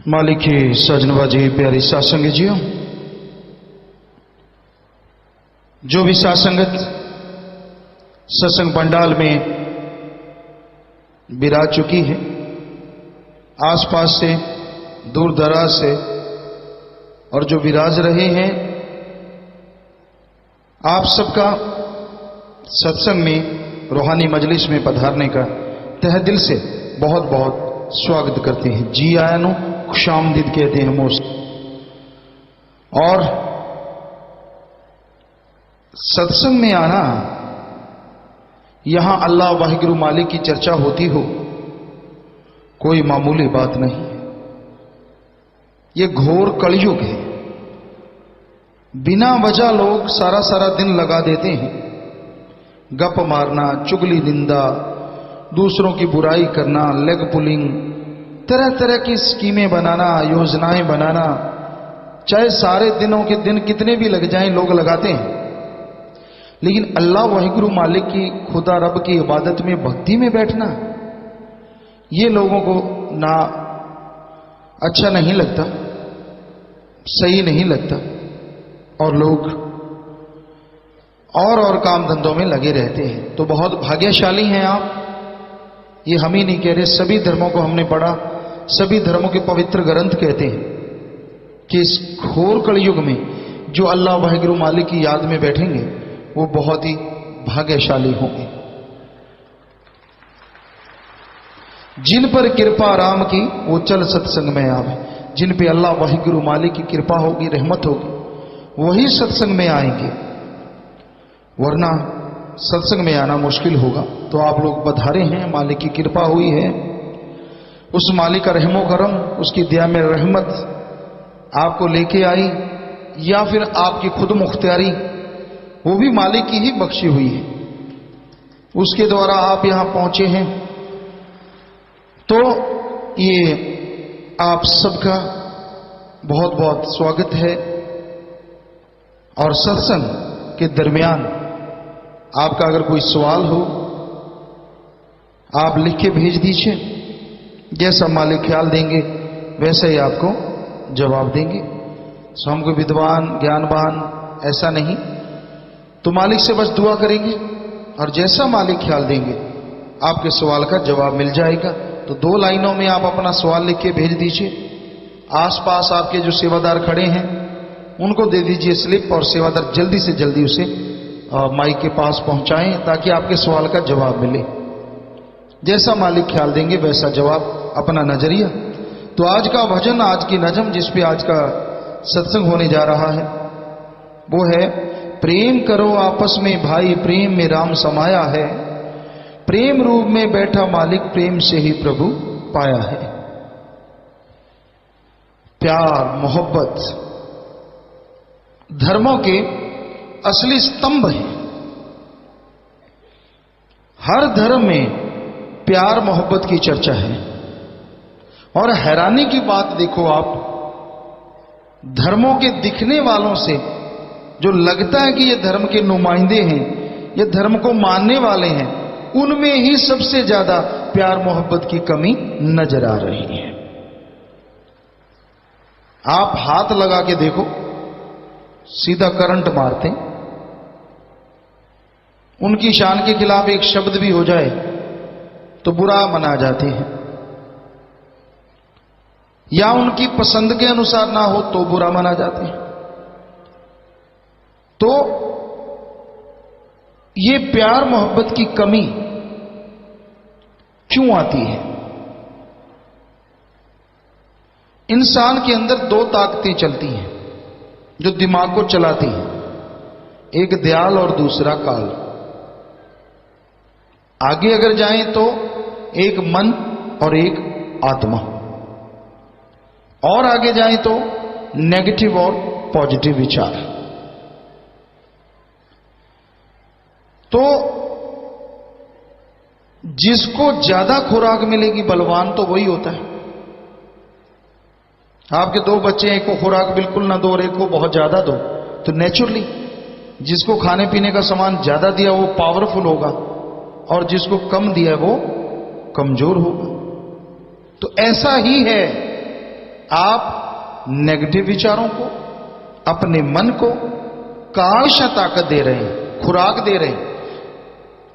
मालिक की सजनबाजी प्यारी सासंग जियो, जो भी सासंगत सत्संग पंडाल में विराज चुकी है, आसपास से दूर दराज से, और जो विराज रहे हैं, आप सबका सत्संग में रूहानी मजलिस में पधारने का तहे दिल से बहुत बहुत स्वागत करते हैं। जी आया नो खुशामदीद कहते हैं मोस्ट। और सत्संग में आना, यहां अल्लाह वाहिगुरु मालिक की चर्चा होती हो, कोई मामूली बात नहीं है। ये घोर कलयुग है। बिना वजह लोग सारा सारा दिन लगा देते हैं, गप मारना, चुगली निंदा, दूसरों की बुराई करना, लेग पुलिंग, तरह तरह की स्कीमें बनाना, योजनाएं बनाना, चाहे सारे दिनों के दिन कितने भी लग जाएं लोग लगाते हैं। लेकिन अल्लाह वाहिगुरु मालिक की, खुदा रब की इबादत में, भक्ति में बैठना, ये लोगों को ना अच्छा नहीं लगता, सही नहीं लगता, और लोग और काम धंधों में लगे रहते हैं। तो बहुत भाग्यशाली हैं आप। ये हम ही नहीं कह रहे, सभी धर्मों को हमने पढ़ा, सभी धर्मों के पवित्र ग्रंथ कहते हैं कि इस घोर कलयुग में जो अल्लाह वाहिगुरु मालिक की याद में बैठेंगे वो बहुत ही भाग्यशाली होंगे। जिन पर कृपा राम की वो चल सत्संग में आवे। जिन पे अल्लाह वाहिगुरु मालिक की कृपा होगी, रहमत होगी, वही सत्संग में आएंगे, वरना सत्संग में आना मुश्किल होगा। तो आप लोग पधारे हैं, मालिक की कृपा हुई है, उस मालिक का रहमो करम, उसकी दया में रहमत आपको लेके आई, या फिर आपकी खुद मुख्तियारी, वो भी मालिक की ही बख्शी हुई है, उसके द्वारा आप यहां पहुंचे हैं। तो ये आप सबका बहुत बहुत स्वागत है। और सत्संग के दरमियान आपका अगर कोई सवाल हो, आप लिख के भेज दीजिए, जैसा मालिक ख्याल देंगे वैसे ही आपको जवाब देंगे। सो हम कोई विद्वान ज्ञानवान ऐसा नहीं, तो मालिक से बस दुआ करेंगे और जैसा मालिक ख्याल देंगे आपके सवाल का जवाब मिल जाएगा। तो 2 लाइनों में आप अपना सवाल लिख के भेज दीजिए। आसपास आपके जो सेवादार खड़े हैं उनको दे दीजिए स्लिप, और सेवादार जल्दी से जल्दी उसे माइक के पास पहुंचाएं, ताकि आपके सवाल का जवाब मिले। जैसा मालिक ख्याल देंगे वैसा जवाब, अपना नजरिया। तो आज का भजन, आज की नजम, जिस पे आज का सत्संग होने जा रहा है, वो है प्रेम करो आपस में भाई, प्रेम में राम समाया है, प्रेम रूप में बैठा मालिक, प्रेम से ही प्रभु पाया है। प्यार मोहब्बत धर्मों के असली स्तंभ है। हर धर्म में प्यार मोहब्बत की चर्चा है। और हैरानी की बात देखो आप, धर्मों के दिखने वालों से जो लगता है कि ये धर्म के नुमाइंदे हैं, ये धर्म को मानने वाले हैं, उनमें ही सबसे ज्यादा प्यार मोहब्बत की कमी नजर आ रही है। आप हाथ लगा के देखो, सीधा करंट मारते, उनकी शान के खिलाफ एक शब्द भी हो जाए तो बुरा मना जाते हैं, या उनकी पसंद के अनुसार ना हो तो बुरा माना जाते हैं। तो ये प्यार मोहब्बत की कमी क्यों आती है? इंसान के अंदर 2 ताकतें चलती हैं जो दिमाग को चलाती हैं, एक दयाल और दूसरा काल। आगे अगर जाएं तो एक मन और एक आत्मा, और आगे जाएं तो नेगेटिव और पॉजिटिव विचार। तो जिसको ज्यादा खुराक मिलेगी बलवान, तो वही होता है। आपके 2 बच्चे, एक को खुराक बिल्कुल ना दो और एक को बहुत ज्यादा दो, तो नेचुरली जिसको खाने पीने का सामान ज्यादा दिया वो पावरफुल होगा, और जिसको कम दिया वो कमजोर होगा। तो ऐसा ही है आप नेगेटिव विचारों को, अपने मन को कायशा ताकत दे रहे हैं, खुराक दे रहे हैं।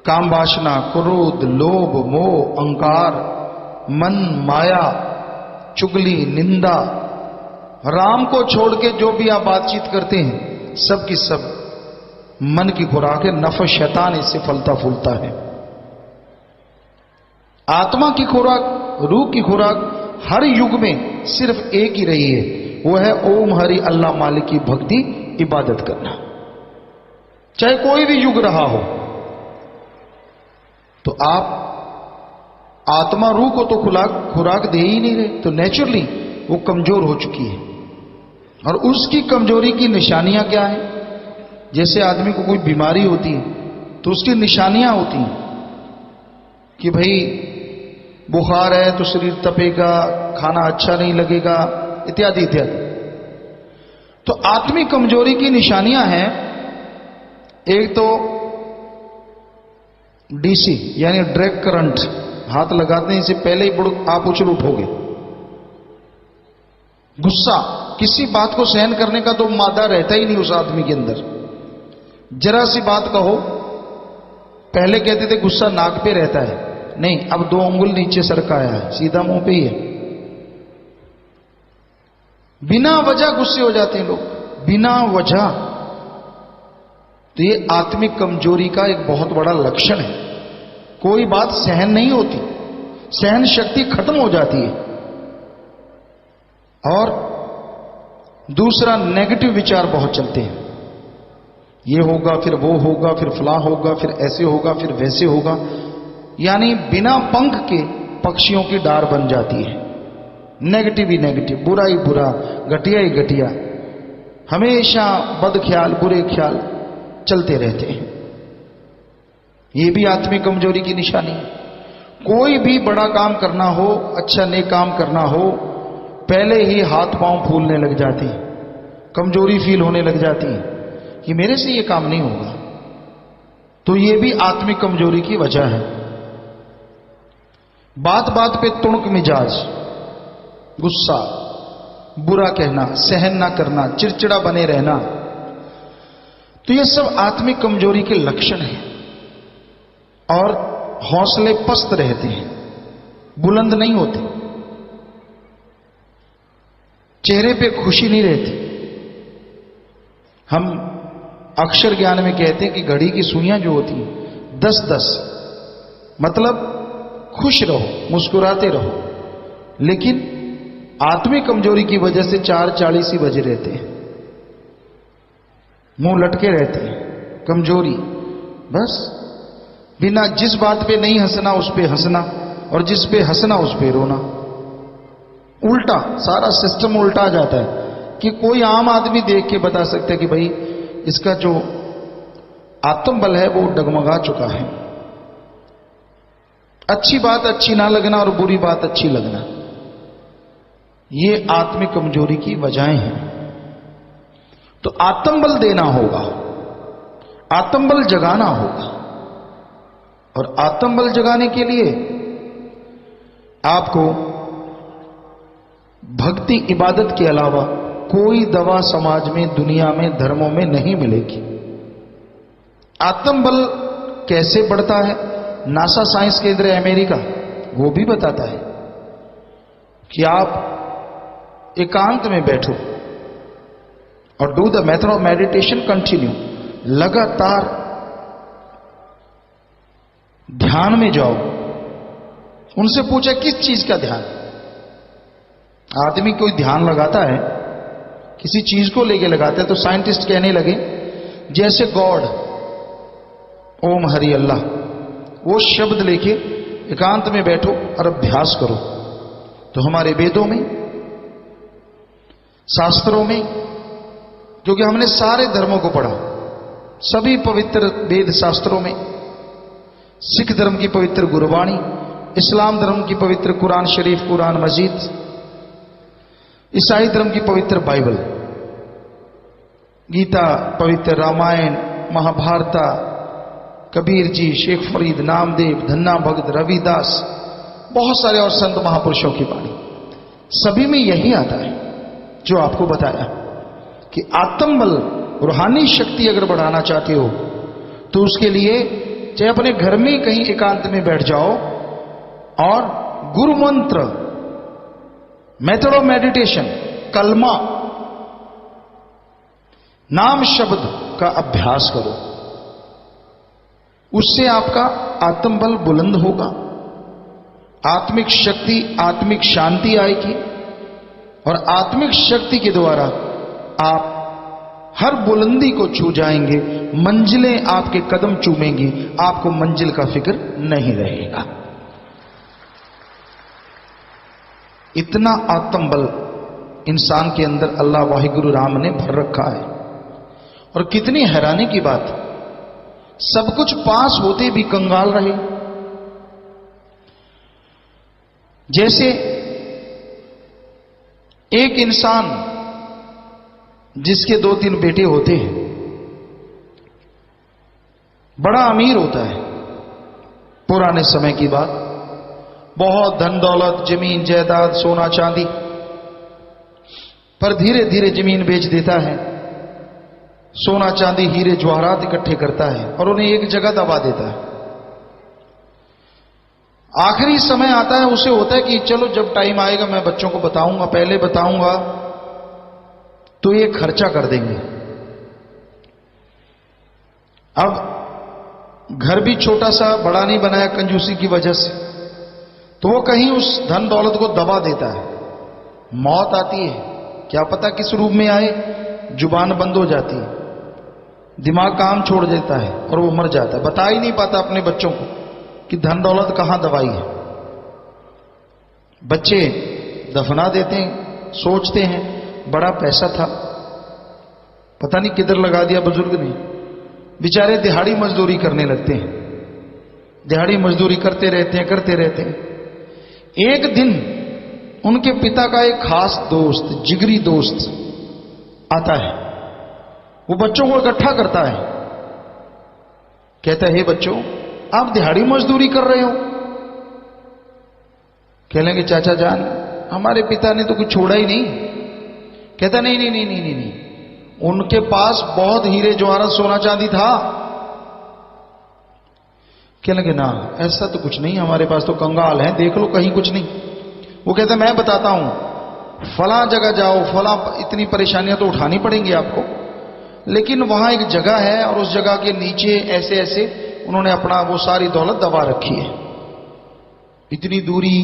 काम वासना, क्रोध, लोभ, मोह, अहंकार, मन, माया, चुगली, निंदा, राम को छोड़ के जो भी आप बातचीत करते हैं सब की सब मन की खुराक है। नफ़ शैतान इससे फलता फूलता है। आत्मा की खुराक, रूह की खुराक हर युग में सिर्फ एक ही रही है, वो है ओम हरि अल्लाह मालिक की भक्ति, इबादत करना, चाहे कोई भी युग रहा हो। तो आप आत्मा रूह को तो खुराक दे ही नहीं रहे, तो नेचुरली वो कमजोर हो चुकी है। और उसकी कमजोरी की निशानियां क्या है? जैसे आदमी को कोई बीमारी होती है तो उसकी निशानियां होती हैं कि भाई बुखार है तो शरीर तपेगा, खाना अच्छा नहीं लगेगा, इत्यादि इत्यादि। तो आत्मिक कमजोरी की निशानियां हैं, एक तो डीसी यानी डायरेक्ट करंट, हाथ लगाते हैं इससे पहले ही आप उछल उठोगे। गुस्सा, किसी बात को सहन करने का तो मादा रहता ही नहीं उस आदमी के अंदर। जरा सी बात कहो, पहले कहते थे गुस्सा नाक पे रहता है, नहीं अब 2 अंगुल नीचे सरका आया है, सीधा मुंह पे ही है। बिना वजह गुस्से हो जाते हैं लोग, बिना वजह। तो ये आत्मिक कमजोरी का एक बहुत बड़ा लक्षण है। कोई बात सहन नहीं होती, सहन शक्ति खत्म हो जाती है। और दूसरा, नेगेटिव विचार बहुत चलते हैं, ये होगा फिर वो होगा फिर फला होगा फिर ऐसे होगा फिर वैसे होगा, यानी बिना पंख के पक्षियों की डार बन जाती है। नेगेटिव ही नेगेटिव, बुरा ही बुरा, घटिया ही घटिया, हमेशा बद ख्याल, बुरे ख्याल चलते रहते हैं। ये भी आत्मिक कमजोरी की निशानी है। कोई भी बड़ा काम करना हो, अच्छा नेक काम करना हो, पहले ही हाथ पांव फूलने लग जाते हैं, कमजोरी फील होने लग जाती है कि मेरे से ये काम नहीं होगा। तो ये भी आत्मिक कमजोरी की वजह है। बात बात पे तुणक मिजाज, गुस्सा, बुरा कहना, सहन ना करना, चिड़चिड़ा बने रहना, तो ये सब आत्मिक कमजोरी के लक्षण हैं। और हौसले पस्त रहते हैं, बुलंद नहीं होते, चेहरे पे खुशी नहीं रहती। हम अक्षर ज्ञान में कहते हैं कि घड़ी की सुइयां जो होती हैं 10-10, मतलब खुश रहो, मुस्कुराते रहो। लेकिन आत्मिक कमजोरी की वजह से 4:40 ही बजे रहते हैं, मुंह लटके रहते हैं, कमजोरी। बस बिना जिस बात पे नहीं हंसना उस पे हंसना, और जिस पे हंसना उस पे रोना, उल्टा सारा सिस्टम उल्टा आ जाता है कि कोई आम आदमी देख के बता सकता है कि भाई इसका जो आत्मबल है वो डगमगा चुका है। अच्छी बात अच्छी ना लगना और बुरी बात अच्छी लगना, ये आत्मिक कमजोरी की वजहें हैं। तो आत्मबल देना होगा, आत्मबल जगाना होगा। और आत्मबल जगाने के लिए आपको भक्ति इबादत के अलावा कोई दवा समाज में, दुनिया में, धर्मों में नहीं मिलेगी। आत्मबल कैसे बढ़ता है? नासा साइंस केंद्र अमेरिका वो भी बताता है कि आप एकांत में बैठो और do the method of meditation continue, लगातार ध्यान में जाओ। उनसे पूछा किस चीज का ध्यान? आदमी कोई ध्यान लगाता है, किसी चीज को लेके लगाता है, तो साइंटिस्ट कहने लगे जैसे गॉड, ओम हरि अल्लाह, वो शब्द लेके एकांत में बैठो और अभ्यास करो। तो हमारे वेदों में, शास्त्रों में, क्योंकि हमने सारे धर्मों को पढ़ा, सभी पवित्र वेद शास्त्रों में, सिख धर्म की पवित्र गुरबाणी, इस्लाम धर्म की पवित्र कुरान शरीफ, कुरान मजीद, ईसाई धर्म की पवित्र बाइबल, गीता, पवित्र रामायण, महाभारत, कबीर जी, शेख फरीद, नामदेव, धन्ना भगत, रविदास, बहुत सारे और संत महापुरुषों की वाणी, सभी में यही आता है जो आपको बताया कि आत्मबल, रूहानी शक्ति अगर बढ़ाना चाहते हो तो उसके लिए चाहे अपने घर में कहीं एकांत में बैठ जाओ और गुरु मंत्र, मेथड ऑफ मेडिटेशन, कलमा, नाम शब्द का अभ्यास करो। उससे आपका आत्मबल बुलंद होगा, आत्मिक शक्ति, आत्मिक शांति आएगी और आत्मिक शक्ति के द्वारा आप हर बुलंदी को छू जाएंगे, मंजिलें आपके कदम चूमेंगी, आपको मंजिल का फिक्र नहीं रहेगा। इतना आत्मबल इंसान के अंदर अल्लाह वाहिगुरु राम ने भर रखा है। और कितनी हैरानी की बात, सब कुछ पास होते भी कंगाल रहे। जैसे एक इंसान जिसके 2-3 बेटे होते हैं, बड़ा अमीर होता है, पुराने समय की बात, बहुत धन दौलत, जमीन जायदाद, सोना चांदी, पर धीरे धीरे जमीन बेच देता है, सोना चांदी हीरे जवाहरात इकट्ठे करता है और उन्हें एक जगह दबा देता है। आखिरी समय आता है, उसे होता है कि चलो जब टाइम आएगा मैं बच्चों को बताऊंगा, पहले बताऊंगा तो ये खर्चा कर देंगे। अब घर भी छोटा सा, बड़ा नहीं बनाया कंजूसी की वजह से, तो वो कहीं उस धन दौलत को दबा देता है। मौत आती है, क्या पता किस रूप में आए, जुबान बंद हो जाती है, दिमाग काम छोड़ देता है और वो मर जाता है। बता ही नहीं पाता अपने बच्चों को कि धन दौलत कहां दबाई है। बच्चे दफना देते हैं, सोचते हैं बड़ा पैसा था, पता नहीं किधर लगा दिया बुजुर्ग ने। बेचारे दिहाड़ी मजदूरी करने लगते हैं, दिहाड़ी मजदूरी करते रहते हैं। एक दिन उनके पिता का एक खास दोस्त, जिगरी दोस्त आता है, वो बच्चों को इकट्ठा करता है, कहता है, हे बच्चों, आप दिहाड़ी मजदूरी कर रहे हो? कह लेंगे चाचा जान हमारे पिता ने तो कुछ छोड़ा ही नहीं। कहता नहीं, उनके पास बहुत हीरे जवाहरात सोना चांदी था। कह लेंगे ना, ऐसा तो कुछ नहीं, हमारे पास तो कंगाल है, देख लो कहीं कुछ नहीं। वो कहता मैं बताता हूं, फला जगह जाओ, फला, इतनी परेशानियां तो उठानी पड़ेंगी आपको, लेकिन वहां एक जगह है और उस जगह के नीचे ऐसे ऐसे उन्होंने अपना वो सारी दौलत दबा रखी है। इतनी दूरी,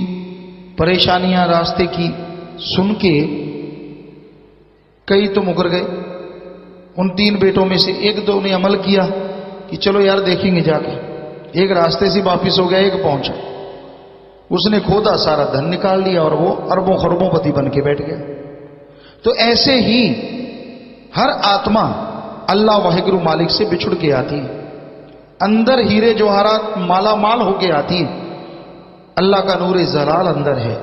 परेशानियां रास्ते की सुन के कई तो मुकर गए। उन 3 बेटों में से 1-2 ने अमल किया कि चलो यार देखेंगे जाके। एक रास्ते से वापिस हो गया, एक पहुंचा, उसने खोदा, सारा धन निकाल लिया और वो अरबों खरबोंपति बन के बैठ गया। तो ऐसे ही हर आत्मा अल्लाह वाहिगुरु मालिक से बिछुड़ के आती है, अंदर हीरे जवाहरात माला माल होके आती है। अल्लाह का नूर जलाल अंदर है,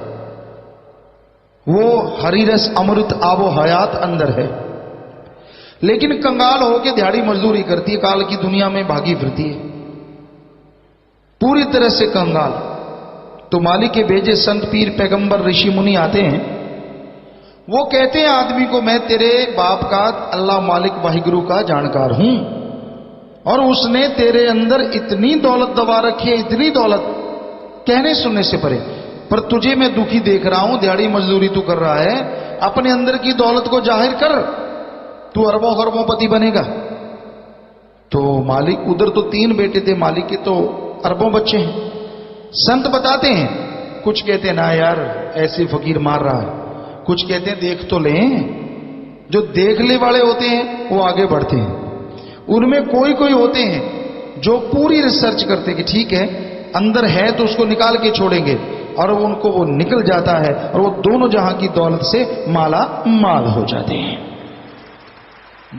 वो हरी रस अमृत आबो हयात अंदर है, लेकिन कंगाल होके दिहाड़ी मजदूरी करती है, काल की दुनिया में भागी फिरती है, पूरी तरह से कंगाल। तो मालिक के भेजे संत पीर पैगंबर ऋषि मुनि आते हैं, वो कहते हैं आदमी को, मैं तेरे बाप का, अल्लाह मालिक वाहिगुरु का जानकार हूं और उसने तेरे अंदर इतनी दौलत दबा रखी है, इतनी दौलत, कहने सुनने से परे, पर तुझे मैं दुखी देख रहा हूं, दिहाड़ी मजदूरी तू कर रहा है, अपने अंदर की दौलत को जाहिर कर, तू अरबों खरबोंपति बनेगा। तो मालिक, उधर तो 3 बेटे थे मालिक के, तो अरबों बच्चे हैं। संत बताते हैं, कुछ कहते हैं ना यार ऐसे फकीर मार रहा है, कुछ कहते हैं देख तो लें। जो देखने वाले होते हैं वो आगे बढ़ते हैं, उनमें कोई कोई होते हैं जो पूरी रिसर्च करते हैं कि ठीक है अंदर है तो उसको निकाल के छोड़ेंगे, और उनको वो निकल जाता है और वो दोनों जहां की दौलत से माला माल हो जाते हैं।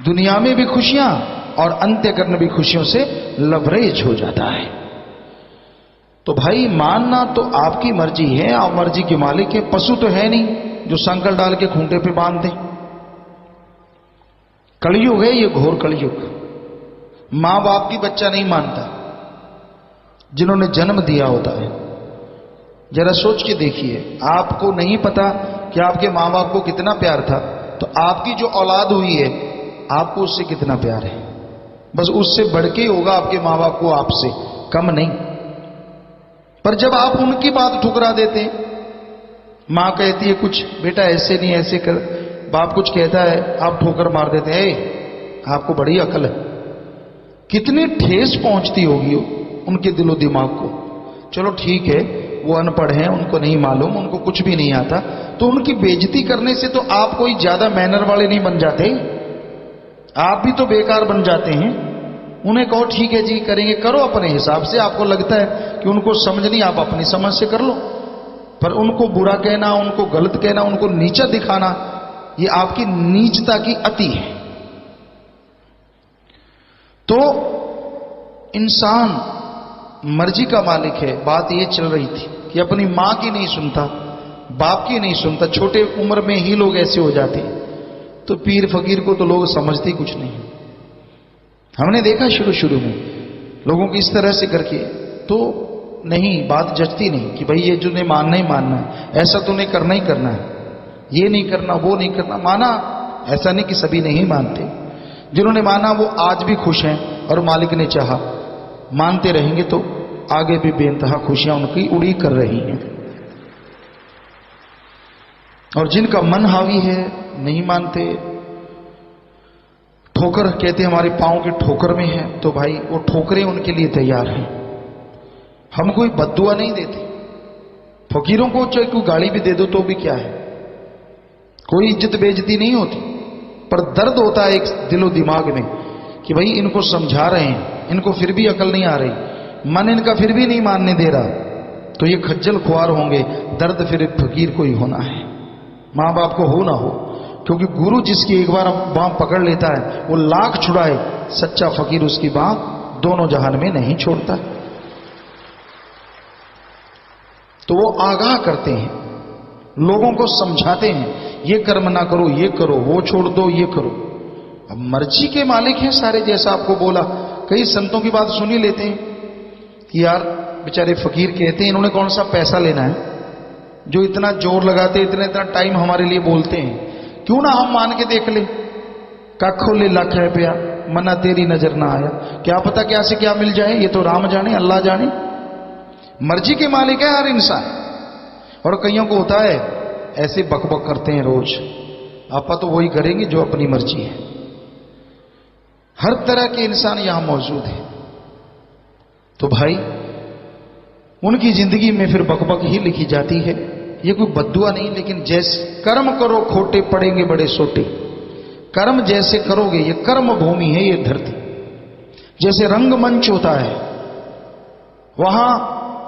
दुनिया में भी खुशियां और अंत्यकरण भी खुशियों से लबरेज हो जाता है। तो भाई मानना तो आपकी मर्जी है, आप मर्जी के मालिक है। पशु तो है नहीं जो संकल डाल के खूंटे पे बांध दे। कलयुग है ये, घोर कलयुग। मां बाप की बच्चा नहीं मानता, जिन्होंने जन्म दिया होता है। जरा सोच के देखिए, आपको नहीं पता कि आपके माँ बाप को कितना प्यार था, तो आपकी जो औलाद हुई है आपको उससे कितना प्यार है। बस उससे बढ़ के होगा आपके माँ बाप को आपसे, कम नहीं। पर जब आप उनकी बात ठुकरा देते हैं, माँ कहती है कुछ, बेटा ऐसे नहीं ऐसे कर, बाप कुछ कहता है आप ठोकर मार देते हैं, आपको बड़ी अकल है। कितनी ठेस पहुंचती होगी उनके दिलो दिमाग को। चलो ठीक है, वो अनपढ़ हैं, उनको नहीं मालूम, उनको कुछ भी नहीं आता, तो उनकी बेइज्जती करने से तो आप कोई ज्यादा मैनर वाले नहीं बन जाते, आप भी तो बेकार बन जाते हैं। उन्हें कहो ठीक है जी करेंगे, करो अपने हिसाब से, आपको लगता है कि उनको समझ नहीं, आप अपनी समझ से कर लो। पर उनको बुरा कहना, उनको गलत कहना, उनको नीचा दिखाना, ये आपकी नीचता की अति है। तो इंसान मर्जी का मालिक है। बात ये चल रही थी कि अपनी मां की नहीं सुनता, बाप की नहीं सुनता, छोटे उम्र में ही लोग ऐसे हो जाते हैं। तो पीर फकीर को तो लोग समझते ही कुछ नहीं। हमने देखा शुरू में लोगों की इस तरह से करके, तो नहीं, बात जचती नहीं कि भाई ये तूने मानना ही मानना है, ऐसा तूने करना ही करना है, ये नहीं करना वो नहीं करना। माना, ऐसा नहीं कि सभी नहीं मानते, जिन्होंने माना वो आज भी खुश हैं और मालिक ने चाहा मानते रहेंगे तो आगे भी बेइंतहा खुशियां उनकी उड़ी कर रही हैं। और जिनका मन हावी है, नहीं मानते, ठोकर कहते हमारे पांव के ठोकर में है, तो भाई वो ठोकरें उनके लिए तैयार हैं। हम कोई बद्दुआ नहीं देते फकीरों को, चाहे कोई गाली भी दे दो तो भी क्या है, कोई इज्जत बेइज्जती नहीं होती। पर दर्द होता है एक दिलो दिमाग में कि भाई इनको समझा रहे हैं, इनको फिर भी अकल नहीं आ रही, मन इनका फिर भी नहीं मानने दे रहा, तो ये खज्जल खुआर होंगे। दर्द फिर फकीर को ही होना है, मां बाप को हो ना हो, क्योंकि गुरु जिसकी एक बार बांह पकड़ लेता है वो लाख छुड़ाए, सच्चा फकीर उसकी बांह दोनों जहान में नहीं छोड़ता। तो वो आगाह करते हैं, लोगों को समझाते हैं, ये कर्म ना करो, ये करो, वो छोड़ दो, ये करो। अब मर्जी के मालिक हैं सारे, जैसा आपको बोला। कई संतों की बात सुनी लेते हैं कि यार बेचारे फकीर कहते हैं, इन्होंने कौन सा पैसा लेना है जो इतना जोर लगाते, इतना टाइम हमारे लिए बोलते हैं, क्यों ना हम मान के देख ले। कखो ले लाख रुपया, मना तेरी नजर ना आया, क्या पता क्या से क्या मिल जाए, ये तो राम जाने अल्लाह जाने। मर्जी के मालिक है हर इंसान। और कईयों को होता है ऐसे बकबक करते हैं रोज, आपा तो वही करेंगे जो अपनी मर्जी है। हर तरह के इंसान यहां मौजूद है। तो भाई उनकी जिंदगी में फिर बकबक ही लिखी जाती है। ये कोई बद्दुआ नहीं, लेकिन जैसे कर्म करो खोटे पड़ेंगे बड़े सोटे। कर्म जैसे करोगे, ये कर्म भूमि है ये धरती। जैसे रंगमंच होता है, वहां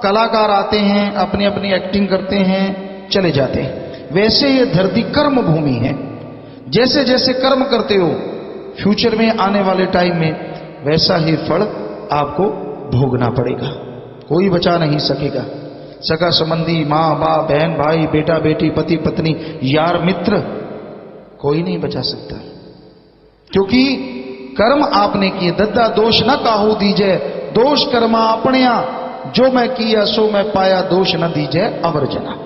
कलाकार आते हैं, अपनी अपनी एक्टिंग करते हैं, चले जाते हैं, वैसे ये धरती कर्म भूमि है। जैसे जैसे कर्म करते हो, फ्यूचर में आने वाले टाइम में वैसा ही फल आपको भोगना पड़ेगा, कोई बचा नहीं सकेगा। सगा संबंधी, मां बाप, बहन भाई, बेटा बेटी, पति पत्नी, यार मित्र, कोई नहीं बचा सकता। क्योंकि कर्म आपने किए। दद्दा दोष न काहू दीजे, दोष कर्मा अपनिया, जो मैं किया सो मैं पाया, दोष न दीजे अवर्जना।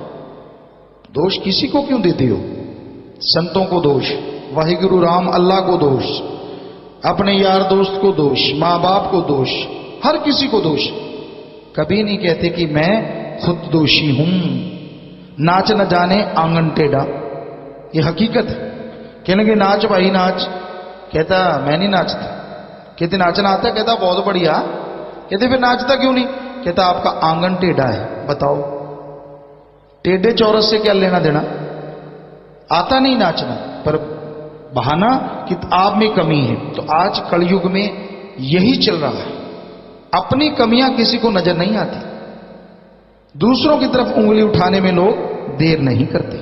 दोष किसी को क्यों देते हो? संतों को दोष, वाहिगुरु राम अल्लाह को दोष, अपने यार दोस्त को दोष, मां बाप को दोष, हर किसी को दोष। कभी नहीं कहते कि मैं खुद दोषी हूं। नाच न जाने आंगन टेढ़ा, ये हकीकत है। कहने नाच भाई नाच, कहता मैं नहीं नाचता। कहते नाचना आता है? कहता बहुत बढ़िया। कहते फिर नाचता क्यों नहीं? कहता आपका आंगन टेढ़ा है। बताओ टेढ़े चौरस से क्या लेना देना? आता नहीं नाचना, पर बहाना कि आप में कमी है। तो आज कलयुग में यही चल रहा है, अपनी कमियां किसी को नजर नहीं आती, दूसरों की तरफ उंगली उठाने में लोग देर नहीं करते।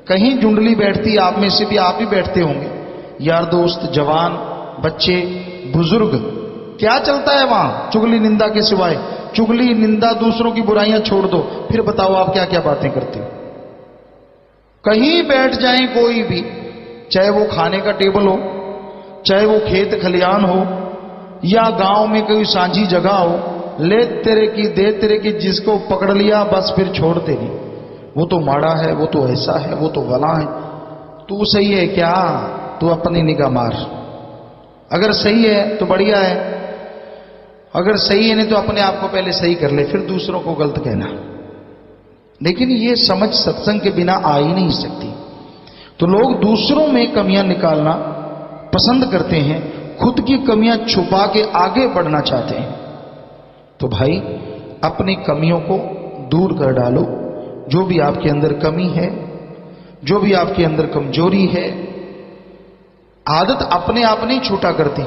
कहीं जुंडली बैठती, आप में से भी आप ही बैठते होंगे, यार दोस्त, जवान, बच्चे, बुजुर्ग, क्या चलता है वहां चुगली निंदा के सिवाय? चुगली निंदा, दूसरों की बुराइयां छोड़ दो, फिर बताओ आप क्या क्या बातें करते हो। कहीं बैठ जाएं कोई भी, चाहे वो खाने का टेबल हो, चाहे वो खेत खलियान हो, या गांव में कोई सांझी जगह हो, ले तेरे की दे तेरे की, जिसको पकड़ लिया बस फिर छोड़ते नहीं। वो तो माड़ा है, वो तो ऐसा है, वो तो भला है। तू सही है क्या? तू अपनी निगाह मार। अगर सही है तो बढ़िया है, अगर सही है नहीं तो अपने आप को पहले सही कर ले, फिर दूसरों को गलत कहना। लेकिन ये समझ सत्संग के बिना आ ही नहीं सकती। तो लोग दूसरों में कमियां निकालना पसंद करते हैं, खुद की कमियां छुपा के आगे बढ़ना चाहते हैं। तो भाई अपनी कमियों को दूर कर डालो। जो भी आपके अंदर कमी है, जो भी आपके अंदर कमजोरी है, आदत अपने आप नहीं छूटा करती।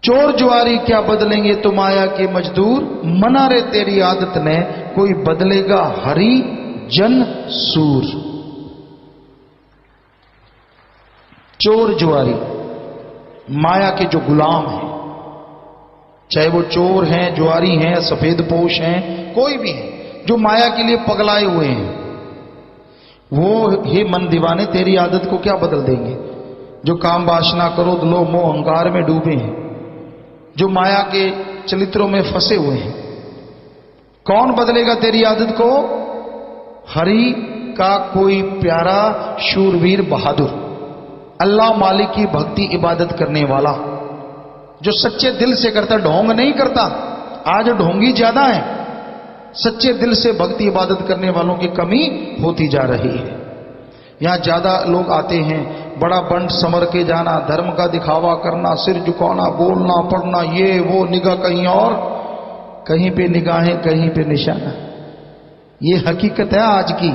चोर जुआरी क्या बदलेंगे तो माया के मजदूर, मना रे तेरी आदत ने कोई बदलेगा हरि जन सूर। चोर जुआरी माया के जो गुलाम हैं, चाहे वो चोर हैं, जुआरी हैं, सफेद पोश हैं, कोई भी है जो माया के लिए पगलाए हुए हैं, वो हे मन दीवाने तेरी आदत को क्या बदल देंगे। जो काम वासना, क्रोध, लोभ, मोह, अहंकार में डूबे हैं, जो माया के चरित्रों में फंसे हुए हैं, कौन बदलेगा तेरी आदत को? हरि का कोई प्यारा शूरवीर बहादुर, अल्लाह मालिक की भक्ति इबादत करने वाला, जो सच्चे दिल से करता, ढोंग नहीं करता। आज ढोंगी ज्यादा है, सच्चे दिल से भक्ति इबादत करने वालों की कमी होती जा रही है। यहां ज्यादा लोग आते हैं, बड़ा बंड समर के जाना, धर्म का दिखावा करना, सिर झुकाना, बोलना पढ़ना, ये वो, निगाह कहीं और, कहीं पे निगाहें, कहीं पे निशाना। ये हकीकत है आज की।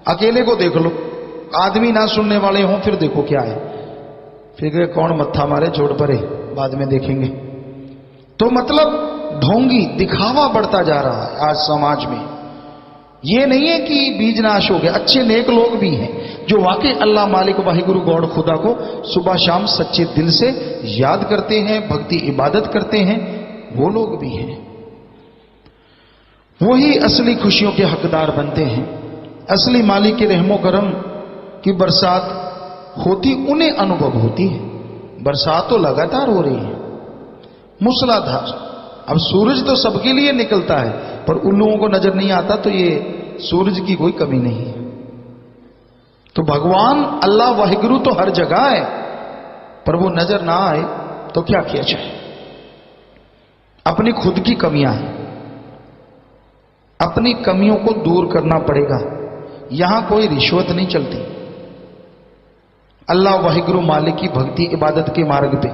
अकेले को देख लो, आदमी ना सुनने वाले हों, फिर देखो क्या है, फिर कौन मत्था मारे, छोड़ परे, बाद में देखेंगे। तो मतलब ढोंगी दिखावा बढ़ता जा रहा है आज समाज में। ये नहीं है कि बीज नाश हो गया, अच्छे नेक लोग भी हैं जो वाकई अल्लाह मालिक वाहिगुरु गॉड खुदा को सुबह शाम सच्चे दिल से याद करते हैं, भक्ति इबादत करते हैं, वो लोग भी हैं। वही असली खुशियों के हकदार बनते हैं। असली मालिक के रहमो करम की बरसात होती उन्हें अनुभव होती है। बरसात तो लगातार हो रही है, मूसलाधार। अब सूरज तो सबके लिए निकलता है, पर उन लोगों को नजर नहीं आता, तो ये सूरज की कोई कमी नहीं है। तो भगवान अल्लाह वाहिगुरु तो हर जगह है, पर वो नजर ना आए तो क्या किया जाए। अपनी खुद की कमियां हैं, अपनी कमियों को दूर करना पड़ेगा। यहां कोई रिश्वत नहीं चलती। अल्लाह वाहिगुरु मालिक की भक्ति इबादत के मार्ग पे,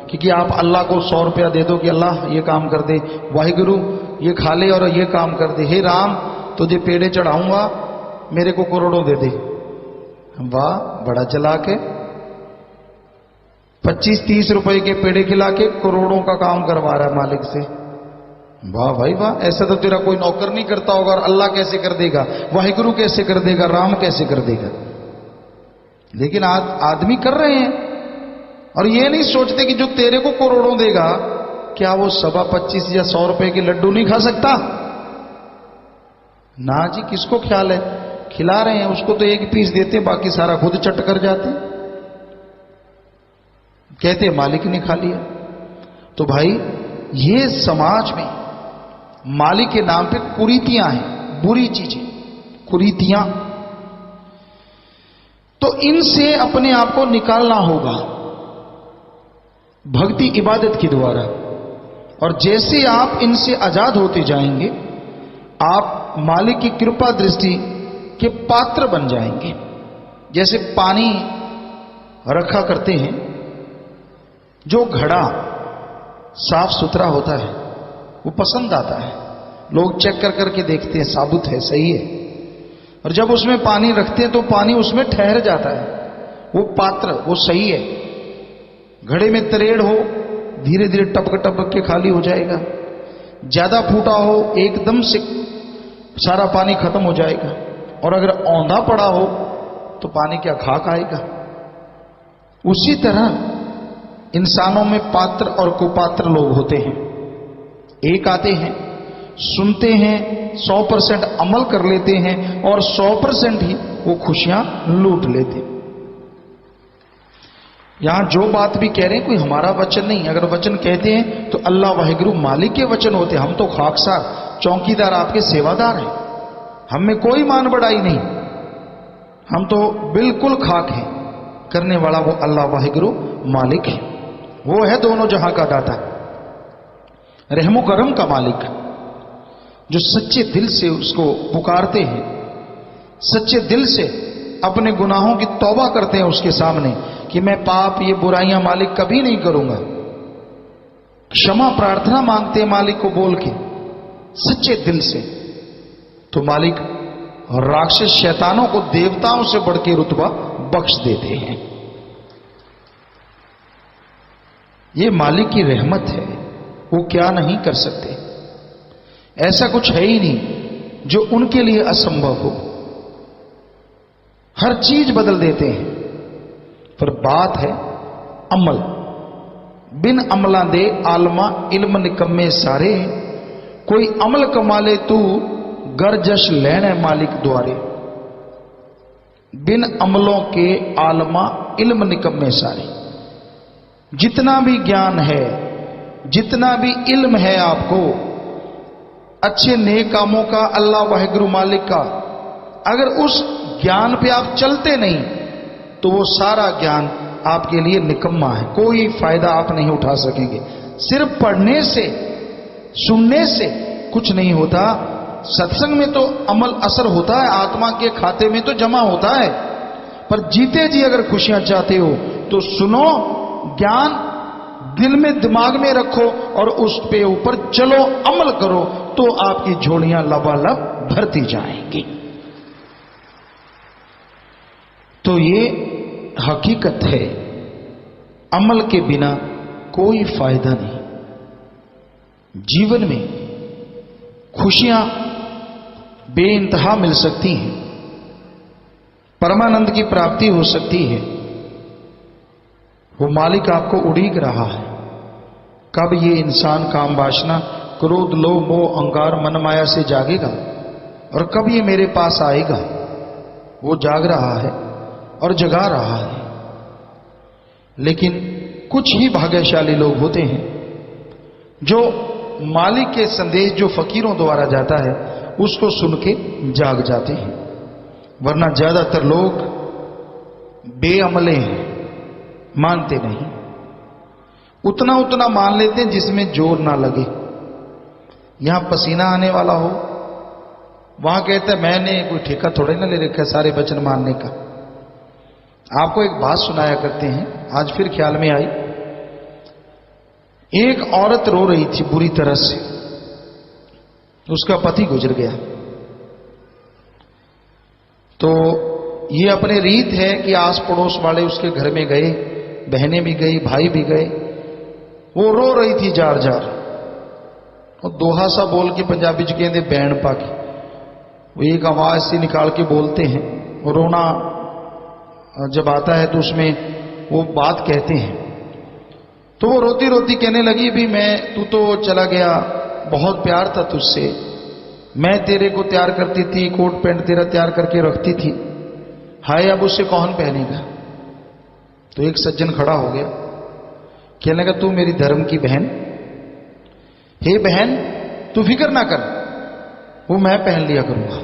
क्योंकि आप अल्लाह को 100 रुपया दे दो कि अल्लाह ये काम कर दे, वाहिगुरु ये खा ले और ये काम कर दे, हे राम तुझे पेड़े चढ़ाऊंगा, मेरे को करोड़ों दे दे। वाह, बड़ा चला के 25-30 रुपए के पेड़े खिला के करोड़ों का काम करवा रहा है मालिक से। वाह भाई वाह, ऐसा तो तेरा कोई नौकर नहीं करता होगा। और अल्लाह कैसे कर देगा, वाहिगुरु कैसे कर देगा, राम कैसे कर देगा। लेकिन आदमी कर रहे हैं, और ये नहीं सोचते कि जो तेरे को करोड़ों देगा, क्या वो 25 या 100 रुपए के लड्डू नहीं खा सकता? ना जी, किसको ख्याल है, खिला रहे हैं उसको तो एक पीस देते, बाकी सारा खुद चट कर जाते, कहते मालिक ने खा लिया। तो भाई ये समाज में मालिक के नाम पे कुरीतियां हैं, बुरी चीजें, कुरीतियां। तो इनसे अपने आप को निकालना होगा भक्ति इबादत के द्वारा। और जैसे आप इनसे आजाद होते जाएंगे, आप मालिक की कृपा दृष्टि के पात्र बन जाएंगे। जैसे पानी रखा करते हैं, जो घड़ा साफ सुथरा होता है वो पसंद आता है, लोग चेक कर करके देखते हैं साबुत है, सही है। और जब उसमें पानी रखते हैं तो पानी उसमें ठहर जाता है, वो पात्र वो सही है। घड़े में तरेड़ हो, धीरे धीरे टपक टपक के खाली हो जाएगा। ज्यादा फूटा हो, एकदम से सारा पानी खत्म हो जाएगा। और अगर औंधा पड़ा हो तो पानी क्या खाक आएगा। उसी तरह इंसानों में पात्र और कुपात्र लोग होते हैं। एक आते हैं, सुनते हैं, 100% अमल कर लेते हैं और 100% ही वो खुशियां लूट लेते हैं। यहां जो बात भी कह रहे हैं कोई हमारा वचन नहीं। अगर वचन कहते हैं तो अल्लाह वाहिगुरु मालिक के वचन होते हैं। हम तो खाकसार चौकीदार आपके सेवादार हैं, हम में कोई मान बढ़ाई नहीं, हम तो बिल्कुल खाक हैं। करने वाला वो अल्लाह वाहिगुरु मालिक है, वो है दोनों जहां का दाता, रहमो करम का मालिक। जो सच्चे दिल से उसको पुकारते हैं, सच्चे दिल से अपने गुनाहों की तौबा करते हैं उसके सामने कि मैं पाप ये बुराइयां मालिक कभी नहीं करूंगा, क्षमा प्रार्थना मांगते हैं मालिक को बोल के सच्चे दिल से, तो मालिक राक्षस शैतानों को देवताओं से बढ़ के रुतबा बख्श देते हैं। ये मालिक की रहमत है, वो क्या नहीं कर सकते। ऐसा कुछ है ही नहीं जो उनके लिए असंभव हो, हर चीज बदल देते हैं। पर बात है अमल, बिन अमला दे आलमा इल्म निकम्मे सारे, कोई अमल कमा ले तू गर जश लेने मालिक द्वारे। बिन अमलों के आलमा इल्म निकम्मे सारे, जितना भी ज्ञान है, जितना भी इल्म है आपको अच्छे नेक कामों का, अल्लाह वाहिगुरु मालिक का, अगर उस ज्ञान पे आप चलते नहीं तो वो सारा ज्ञान आपके लिए निकम्मा है, कोई फायदा आप नहीं उठा सकेंगे। सिर्फ पढ़ने से, सुनने से कुछ नहीं होता। सत्संग में तो अमल असर होता है, आत्मा के खाते में तो जमा होता है, पर जीते जी अगर खुशियां चाहते हो तो सुनो, ज्ञान दिल में दिमाग में रखो और उस पे ऊपर चलो, अमल करो, तो आपकी झोलियां लबालब भरती जाएंगी। तो ये हकीकत है, अमल के बिना कोई फायदा नहीं। जीवन में खुशियां बेइंतहा मिल सकती हैं, परमानंद की प्राप्ति हो सकती है, वो मालिक आपको उड़ीक रहा है। कब ये इंसान काम वासना, क्रोध, लोभ, मोह, अहंकार, मन माया से जागेगा और कब ये मेरे पास आएगा, वो जाग रहा है और जगा रहा है। लेकिन कुछ ही भाग्यशाली लोग होते हैं जो मालिक के संदेश जो फकीरों द्वारा जाता है उसको सुन के जाग जाते हैं, वरना ज्यादातर लोग बेअमले हैं, मानते नहीं। उतना उतना मान लेते हैं जिसमें जोर ना लगे। यहां पसीना आने वाला हो, वहां कहता है मैंने कोई ठेका थोड़े ना ले रखा है सारे वचन मानने का। आपको एक बात सुनाया करते हैं, आज फिर ख्याल में आई। एक औरत रो रही थी बुरी तरह से, उसका पति गुजर गया। तो ये अपने रीत है कि आस पड़ोस वाले उसके घर में गए, बहनें भी गई, भाई भी गए। वो रो रही थी जार जार, और दोहा सा बोल के पंजाबी च कहते बैन पाके, वो एक आवाज से निकाल के बोलते हैं। वो रोना जब आता है तो उसमें वो बात कहते हैं। तो वो रोती रोती कहने लगी, भी तू तो चला गया, बहुत प्यार था तुझसे, मैं तेरे को तैयार करती थी, कोट पैंट तेरा तैयार करके रखती थी, हाय अब उसे कौन पहनेगा। तो एक सज्जन खड़ा हो गया, कहने लगा तू मेरी धर्म की बहन, हे बहन तू फिक्र ना कर, वो मैं पहन लिया करूंगा।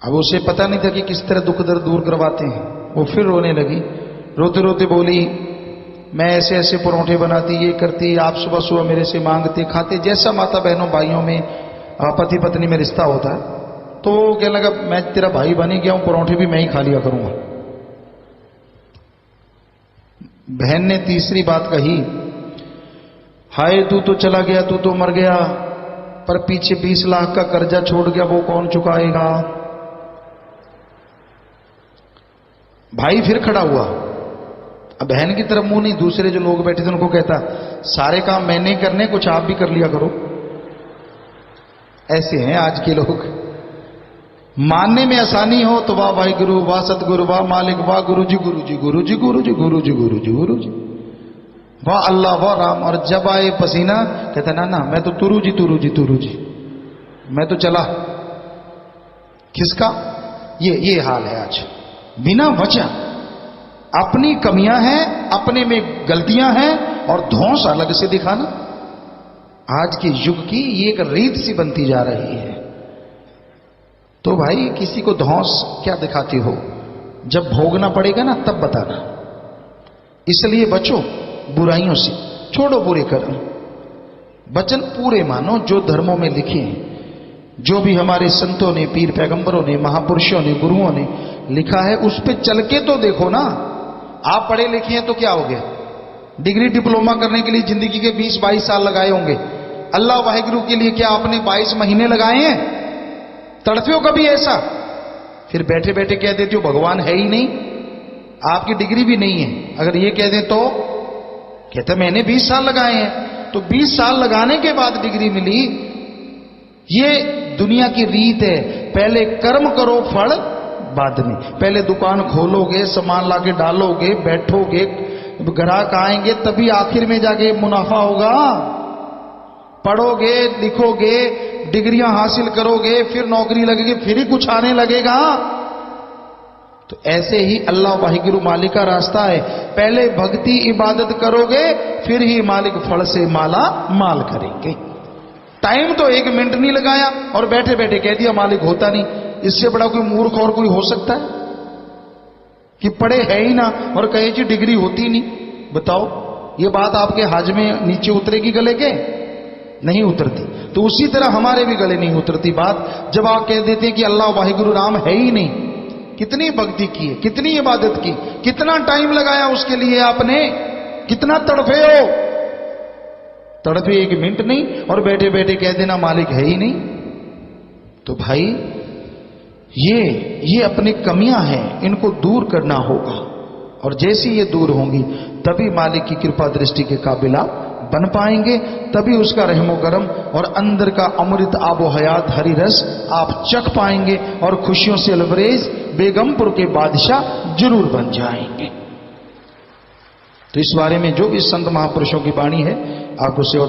अब उसे पता नहीं था कि किस तरह दुख दर्द दूर करवाते हैं। वो फिर रोने लगी, रोते रोते बोली, मैं ऐसे ऐसे परोठे बनाती, ये करती, आप सुबह सुबह मेरे से मांगते, खाते, जैसा माता बहनों भाइयों में पति पत्नी में रिश्ता होता है। तो वो कहने लगा मैं तेरा भाई बनी गया हूं, परोठे भी मैं ही खा लिया करूंगा। बहन ने तीसरी बात कही, हाय तू तो चला गया, तू तो मर गया, पर पीछे 20 लाख का कर्जा छोड़ गया, वो कौन चुकाएगा। भाई फिर खड़ा हुआ, अब बहन की तरफ मुंह नहीं, दूसरे जो लोग बैठे थे उनको कहता, सारे काम मैंने करने, कुछ आप भी कर लिया करो। ऐसे हैं आज के लोग। मानने में आसानी हो तो वाह भाई गुरु, वाह सतगुरु, वाह मालिक, वाह गुरु जी गुरु जी गुरु जी गुरु जी गुरु जी गुरु जी गुरु जी, वाह अल्लाह वाह राम। और जब आए पसीना कहता ना ना मैं तो तुरु जी तुरु जी तुरु जी, मैं तो चला। किसका ये हाल है आज। बिना वजह अपनी कमियां हैं, अपने में गलतियां हैं और धौंस अलग से दिखाना। आज के युग की ये एक रीत सी बनती जा रही है। तो भाई किसी को धौंस क्या दिखाती हो, जब भोगना पड़ेगा ना तब बताना। इसलिए बचो बुराइयों से, छोड़ो बुरे कर्म, वचन पूरे मानो जो धर्मों में लिखे हैं, जो भी हमारे संतों ने, पीर पैगंबरों ने, महापुरुषों ने, गुरुओं ने लिखा है उस पे चल के तो देखो ना। आप पढ़े लिखे हैं तो क्या हो गया, डिग्री डिप्लोमा करने के लिए जिंदगी के 20-22 साल लगाए होंगे, अल्लाह वाहिगुरु के लिए क्या आपने 22 महीने लगाए हैं? तड़पे हो कभी ऐसा? फिर बैठे बैठे कह देते हो भगवान है ही नहीं, आपकी डिग्री भी नहीं है। अगर ये कह दें तो कहते मैंने 20 साल लगाए हैं, तो 20 साल लगाने के बाद डिग्री मिली। ये दुनिया की रीत है, पहले कर्म करो फल बाद में। पहले दुकान खोलोगे, सामान लाके डालोगे, बैठोगे, ग्राहक आएंगे, तभी आखिर में जाके मुनाफा होगा। पढ़ोगे, लिखोगे, डिग्रियां हासिल करोगे, फिर नौकरी लगेगी, फिर ही कुछ आने लगेगा। तो ऐसे ही अल्लाह वाहिगुरु मालिक का रास्ता है, पहले भक्ति इबादत करोगे, फिर ही मालिक फल से माला माल करेंगे। टाइम तो 1 मिनट नहीं लगाया और बैठे बैठे कह दिया मालिक होता नहीं। इससे बड़ा कोई मूर्ख और कोई हो सकता है कि पढ़े है ही ना और कहे जी डिग्री होती नहीं? बताओ, ये बात आपके हाजमे नीचे उतरेगी गले के? नहीं उतरती। तो उसी तरह हमारे भी गले नहीं उतरती बात जब आप कह देते हैं कि अल्लाह वाहिगुरु राम है ही नहीं। कितनी भक्ति की है, कितनी इबादत की, कितना टाइम लगाया उसके लिए आपने, कितना तड़फे हो? तड़फे 1 मिनट नहीं और बैठे बैठे कह देना मालिक है ही नहीं। तो भाई ये अपनी कमियां हैं, इनको दूर करना होगा। और जैसी ये दूर होंगी तभी मालिक की कृपा दृष्टि के काबिल आप बन पाएंगे, तभी उसका रहमो करम और अंदर का अमृत आबो हयात हरी रस आप चख पाएंगे और खुशियों से लबरेज बेगमपुर के बादशाह जरूर बन जाएंगे। तो इस बारे में जो भी संत महापुरुषों की वाणी है आपको सेवा